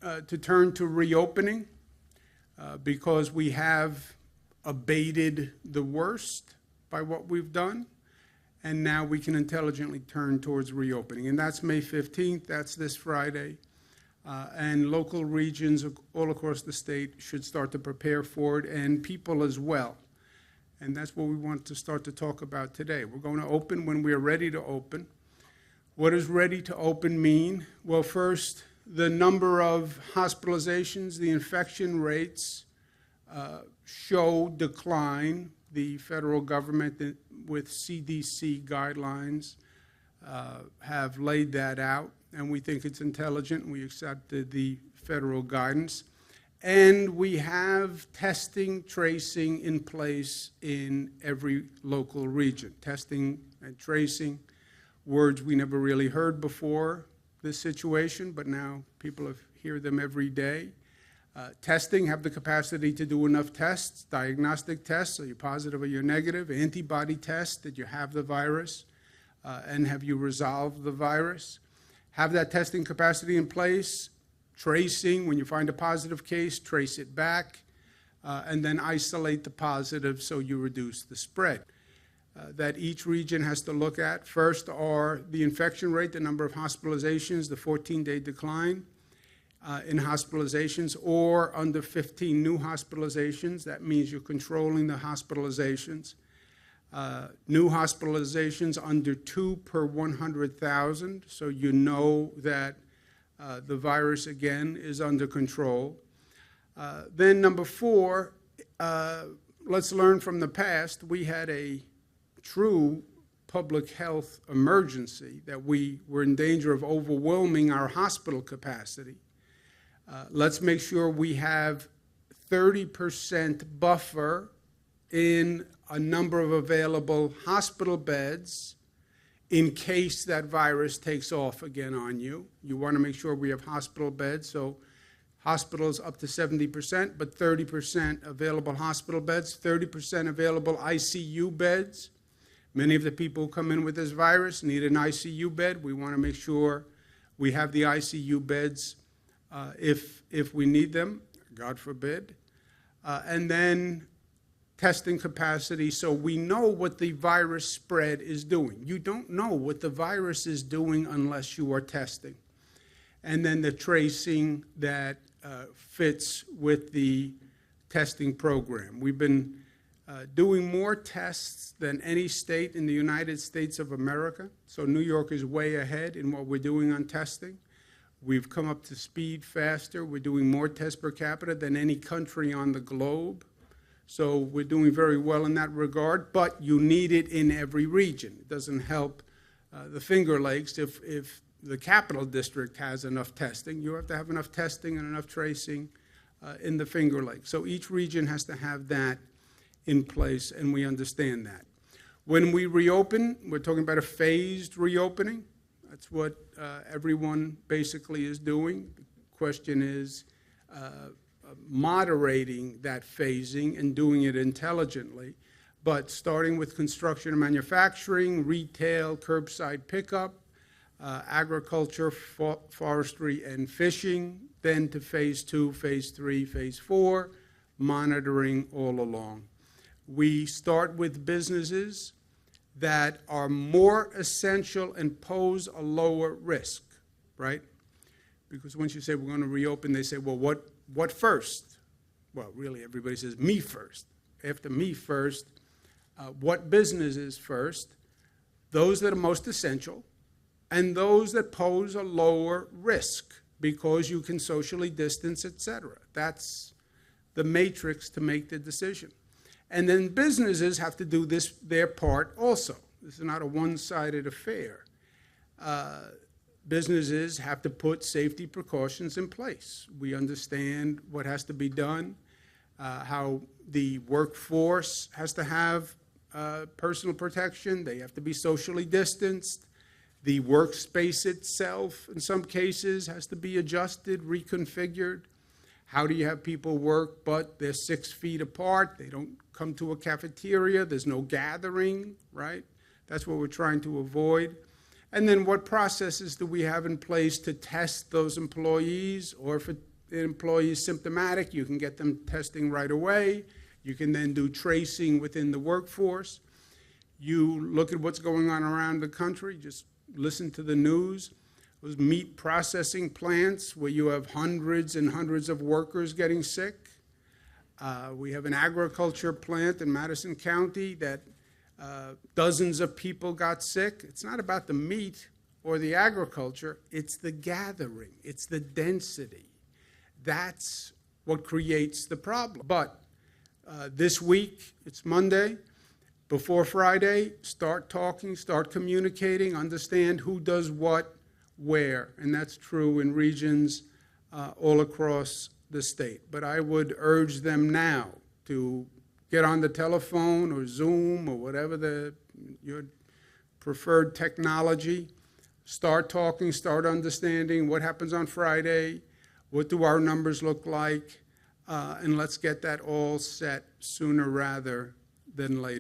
to turn to reopening because we have abated the worst by what we've done, and now we can intelligently turn towards reopening. And that's May 15th, that's this Friday. And local regions all across the state should start to prepare for it, and people as well. And that's what we want to start to talk about today. We're going to open when we're ready to open. What does ready to open mean? Well, first, the number of hospitalizations, the infection rates show decline. The federal government, with CDC guidelines, have laid that out, and we think it's intelligent. We accepted the federal guidance. And we have testing, tracing in place in every local region. Testing and tracing, words we never really heard before this situation, but now people hear them every day. Testing, have the capacity to do enough tests, diagnostic tests, are you positive or you're negative, antibody tests, did you have the virus, and have you resolved the virus. Have that testing capacity in place, tracing, when you find a positive case, trace it back, and then isolate the positive so you reduce the spread. That each region has to look at. First are the infection rate, the number of hospitalizations, the 14-day decline in hospitalizations, or under 15 new hospitalizations. That means you're controlling the hospitalizations. New hospitalizations under 2 per 100,000, so you know that the virus, again, is under control. Then number 4, let's learn from the past. We had a true public health emergency that we were in danger of overwhelming our hospital capacity. Let's make sure we have 30% buffer in a number of available hospital beds in case that virus takes off again on you. You want to make sure we have hospital beds, so hospitals up to 70%, but 30% available hospital beds, 30% available ICU beds. Many of the people who come in with this virus need an ICU bed. We want to make sure we have the ICU beds if we need them, God forbid. And then testing capacity, so we know what the virus spread is doing. You don't know what the virus is doing unless you are testing. And then the tracing that fits with the testing program. We've been doing more tests than any state in the United States of America. So New York is way ahead in what we're doing on testing. We've come up to speed faster. We're doing more tests per capita than any country on the globe. So we're doing very well in that regard, but you need it in every region. It doesn't help the Finger Lakes if the Capital District has enough testing. You have to have enough testing and enough tracing in the Finger Lakes. So each region has to have that in place, and we understand that. When we reopen, we're talking about a phased reopening. That's what everyone basically is doing. The question is moderating that phasing and doing it intelligently, but starting with construction and manufacturing, retail, curbside pickup, agriculture, forestry, and fishing, then to phase 2, phase 3, phase 4, monitoring all along. We start with businesses that are more essential and pose a lower risk, right? Because once you say we're going to reopen, they say, well, what first? Well, really, everybody says me first. After me first, what businesses first? Those that are most essential and those that pose a lower risk because you can socially distance, etc. That's the matrix to make the decision. And then businesses have to do their part also. This is not a one-sided affair. Businesses have to put safety precautions in place. We understand what has to be done, how the workforce has to have personal protection. They have to be socially distanced. The workspace itself, in some cases, has to be adjusted, reconfigured. How do you have people work, but they're 6 feet apart? They don't come to a cafeteria. There's no gathering, right? That's what we're trying to avoid. And then what processes do we have in place to test those employees, or if it an employee is symptomatic, you can get them testing right away. You can then do tracing within the workforce. You look at what's going on around the country, just listen to the news. Those meat processing plants where you have hundreds and hundreds of workers getting sick. We have an agriculture plant in Madison County that dozens of people got sick. It's not about the meat or the agriculture, it's the gathering, it's the density. That's what creates the problem. But this week, it's Monday, before Friday, start talking, start communicating, understand who does what, where, and that's true in regions all across the state. But I would urge them now to get on the telephone or Zoom or whatever your preferred technology, start talking, start understanding what happens on Friday, what do our numbers look like, and let's get that all set sooner rather than later.